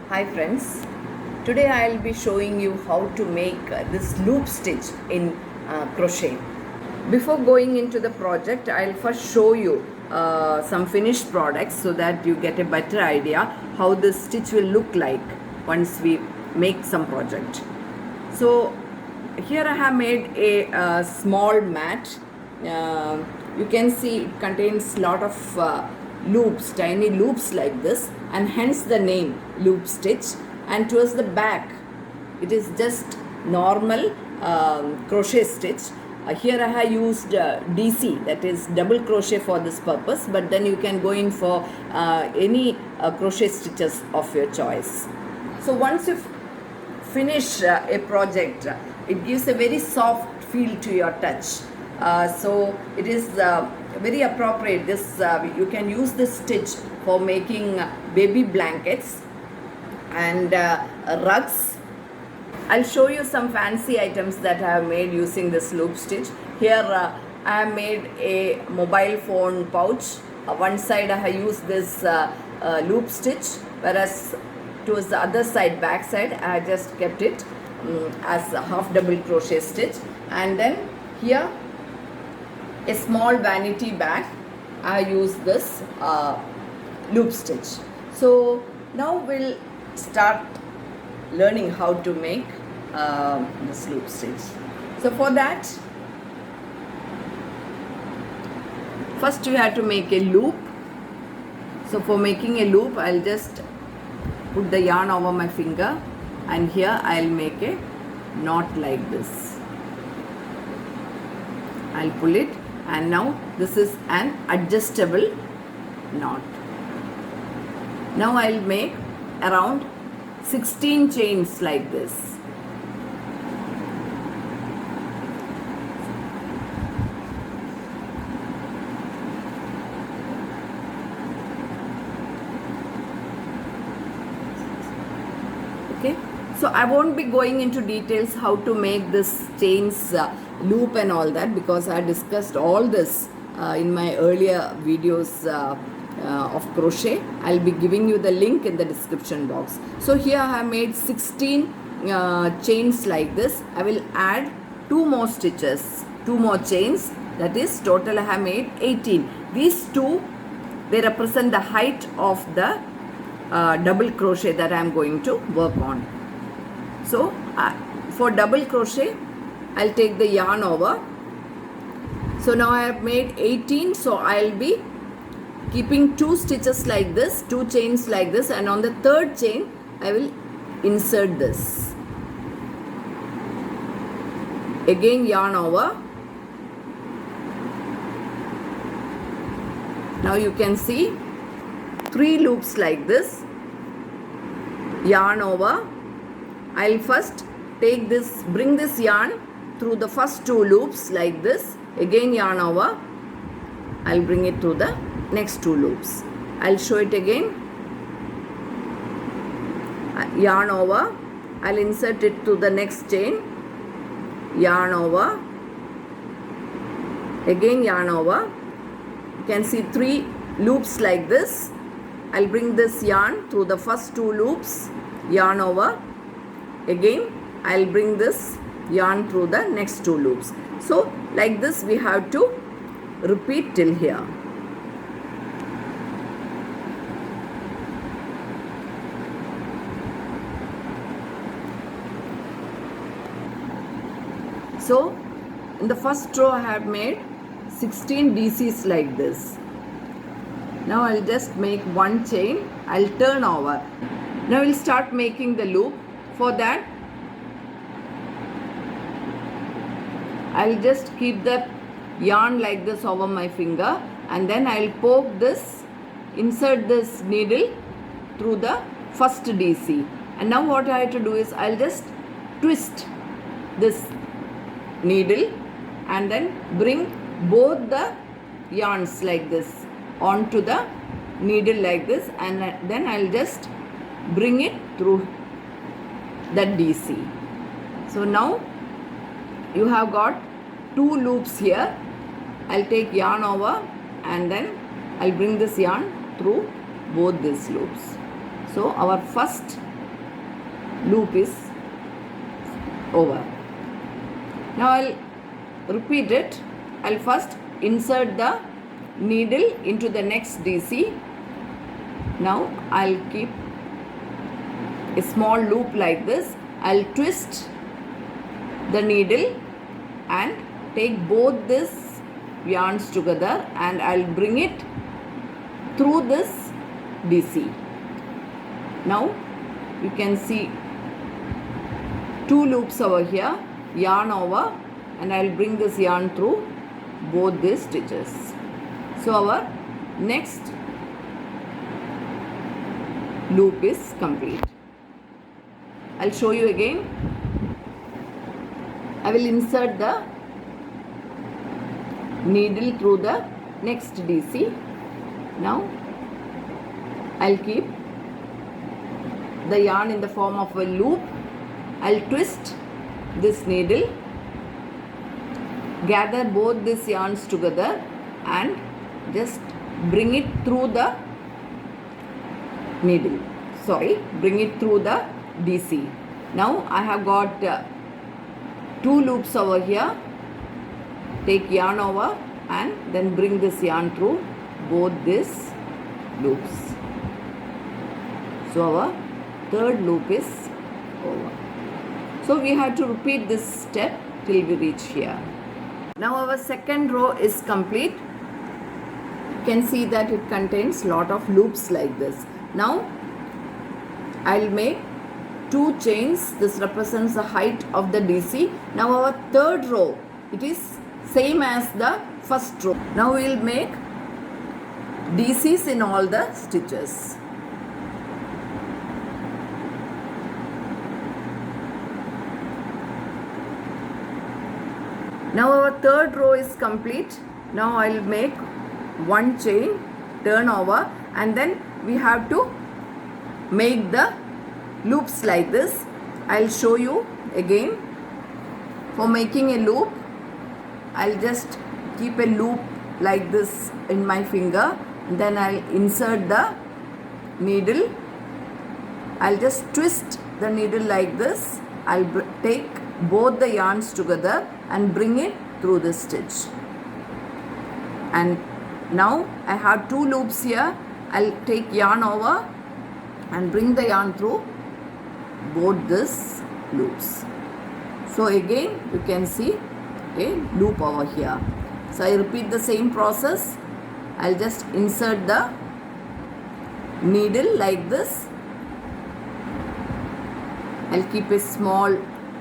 Hi friends, today I'll be showing you how to make this loop stitch in crochet. Before going into the project, I'll first show you some finished products so that you get a better idea how this stitch will look like once we make some project. So here I have made a small mat. You can see it contains lot of loops, tiny loops like this, and hence the name loop stitch. And towards the back it is just normal crochet stitch. Here I have used DC, that is double crochet, for this purpose, but then you can go in for any crochet stitches of your choice. So once you finish a project, it gives a very soft feel to your touch. So it is very appropriate. This you can use this stitch for making baby blankets and rugs. I'll show you some fancy items that I have made using this loop stitch. Here I have made a mobile phone pouch. One side I have used this loop stitch, whereas towards the other side, back side, I just kept it as a half double crochet stitch. And then here a small vanity bag, I use this loop stitch. So now we'll start learning how to make this loop stitch. So for that, first you have to make a loop. So for making a loop, I'll just put the yarn over my finger, and here I'll make a knot like this. I'll pull it, and now this is an adjustable knot. Now I'll make around 16 chains like this. Okay, so I won't be going into details how to make this chains loop and all that, because I discussed all this in my earlier videos of crochet. I'll be giving you the link in the description box. So here I have made 16 chains like this. I will add 2 more stitches, 2 more chains, that is total I have made 18. These 2, they represent the height of the double crochet that I am going to work on. So for double crochet, I'll take the yarn over. So now I have made 18, so I'll be keeping 2 stitches like this, 2 chains like this, and on the third chain I will insert this. Again yarn over. Now you can see 3 loops like this. Yarn over. I'll first take this, bring this yarn through the first 2 loops like this. Again yarn over. I'll bring it through the next 2 loops. I'll show it again. Yarn over. I'll insert it to the next chain. Yarn over. Again yarn over. You can see 3 loops like this. I'll bring this yarn through the first 2 loops. Yarn over. Again I'll bring this yarn through the next 2 loops. So like this we have to repeat till here. So in the first row I have made 16 DCs like this. Now I'll just make 1 chain. I'll turn over. Now we'll start making the loop. For that, I'll just keep the yarn like this over my finger, and then I'll poke this, insert this needle through the first DC. And now what I have to do is I'll just twist this needle and then bring both the yarns like this onto the needle like this, and then I'll just bring it through that DC. So now you have got 2 loops here. I'll take yarn over, and then I'll bring this yarn through both these loops. So our first loop is over. Now I'll repeat it. I'll first insert the needle into the next DC. Now I'll keep a small loop like this. I'll twist the needle and take both these yarns together and I'll bring it through this DC. Now you can see two loops over here, yarn over, and I'll bring this yarn through both these stitches. So our next loop is complete. I'll show you again. I will insert the needle through the next DC. Now I'll keep the yarn in the form of a loop. I'll twist this needle, gather both these yarns together and just bring it through the needle. Bring it through the DC. Now I have got two loops over here. Take yarn over and then bring this yarn through both these loops. So our third loop is over. So we have to repeat this step till we reach here. Now our second row is complete. You can see that it contains lot of loops like this. Now I'll make 2 chains. This represents the height of the DC. Now our third row, it is same as the first row. Now we will make DCs in all the stitches. Now our third row is complete. Now I will make 1 chain, turn over, and then we have to make the loops like this. I'll show you again. For making a loop, I'll just keep a loop like this in my finger, and then I'll insert the needle. I'll just twist the needle like this. I'll take both the yarns together and bring it through the stitch. And now I have 2 loops here. I'll take yarn over and bring the yarn through both these loops. So again you can see a loop over here. So I repeat the same process. I'll just insert the needle like this. I'll keep a small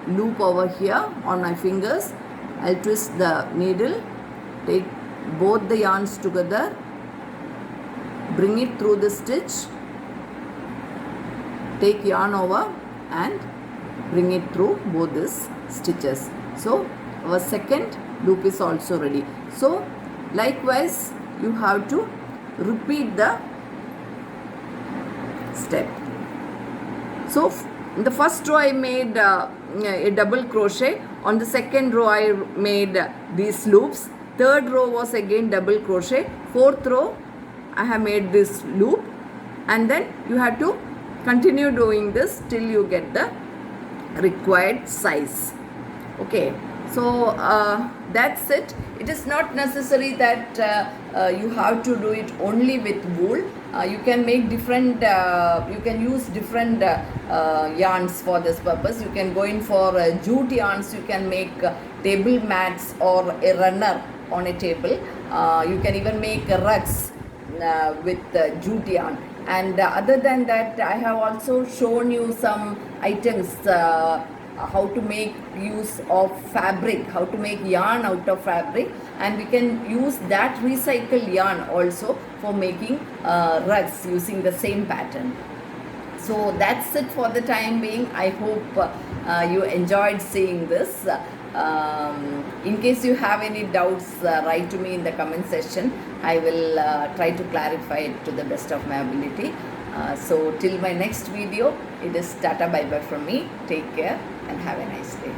loop over here on my fingers. I'll twist the needle, take both the yarns together, bring it through the stitch, take yarn over and bring it through both these stitches. So our second loop is also ready. So likewise you have to repeat the step. So in the first row I made a double crochet. On the second row I made these loops. Third row was again double crochet. Fourth row I have made this loop, and then you have to continue doing this till you get the required size. Okay, so that's it. It is not necessary that you have to do it only with wool. You can make different, you can use different yarns for this purpose. You can go in for jute yarns. You can make table mats or a runner on a table. You can even make rugs with jute yarn. And other than that, I have also shown you some items, how to make use of fabric, how to make yarn out of fabric, and we can use that recycled yarn also for making rugs using the same pattern. So that's it for the time being. I hope you enjoyed seeing this. In case you have any doubts, write to me in the comment section. I will try to clarify it to the best of my ability. So till my next video, it is Tata bye bye from me. Take care and have a nice day.